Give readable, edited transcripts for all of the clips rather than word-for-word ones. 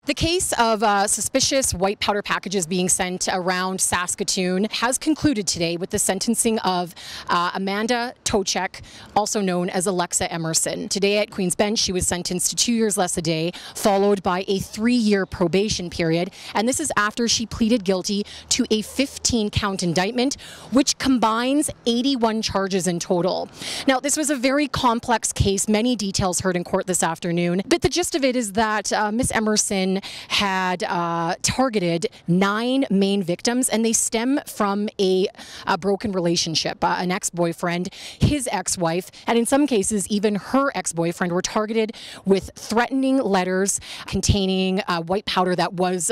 The case of suspicious white powder packages being sent around Saskatoon has concluded today with the sentencing of Amanda Tochek, also known as Alexa Emerson. Today at Queen's Bench, she was sentenced to 2 years less a day, followed by a 3-year probation period. And this is after she pleaded guilty to a 15-count indictment, which combines 81 charges in total. Now, this was a very complex case, many details heard in court this afternoon. But the gist of it is that Miss Emerson had targeted 9 main victims, and they stem from a broken relationship. An ex-boyfriend, his ex-wife, and in some cases even her ex-boyfriend were targeted with threatening letters containing white powder that was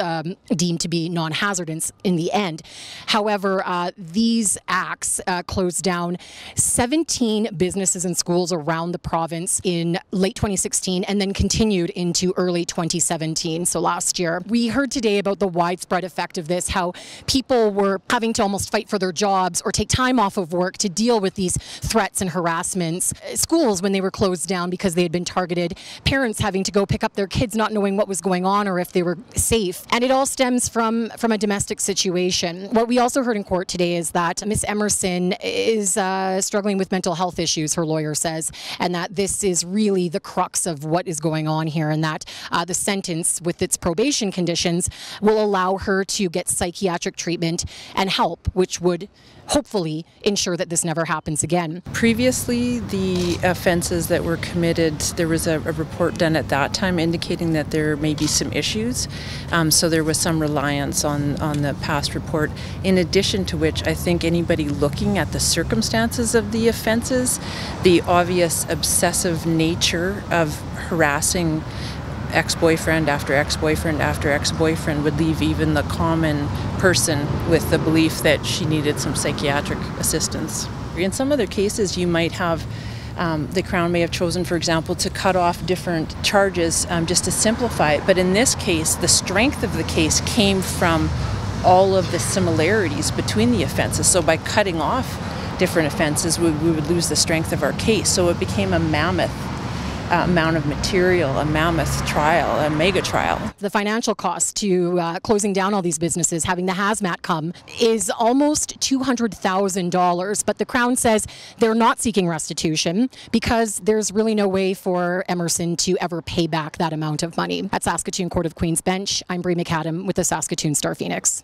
deemed to be non-hazardous in the end. However, these acts closed down 17 businesses and schools around the province in late 2016 and then continued into early 2017. So last year. We heard today about the widespread effect of this, how people were having to almost fight for their jobs or take time off of work to deal with these threats and harassments. Schools, when they were closed down because they had been targeted, parents having to go pick up their kids not knowing what was going on or if they were safe. And it all stems from a domestic situation. What we also heard in court today is that Miss Emerson is struggling with mental health issues, her lawyer says, and that this is really the crux of what is going on here, and that the sentence with its probation conditions will allow her to get psychiatric treatment and help, which would hopefully ensure that this never happens again. Previously, the offenses that were committed, there was a report done at that time indicating that there may be some issues. So there was some reliance on the past report. In addition to which, I think anybody looking at the circumstances of the offenses, the obvious obsessive nature of harassing ex-boyfriend after ex-boyfriend after ex-boyfriend would leave even the common person with the belief that she needed some psychiatric assistance. In some other cases, you might have the Crown may have chosen, for example, to cut off different charges just to simplify it. But in this case, the strength of the case came from all of the similarities between the offenses. So by cutting off different offenses, we would lose the strength of our case. So it became a mammoth amount of material, a mammoth trial, a mega trial. The financial cost to closing down all these businesses, having the hazmat come, is almost $200,000. But the Crown says they're not seeking restitution because there's really no way for Emerson to ever pay back that amount of money. At Saskatoon Court of Queen's Bench, I'm Bree McAdam with the Saskatoon Star Phoenix.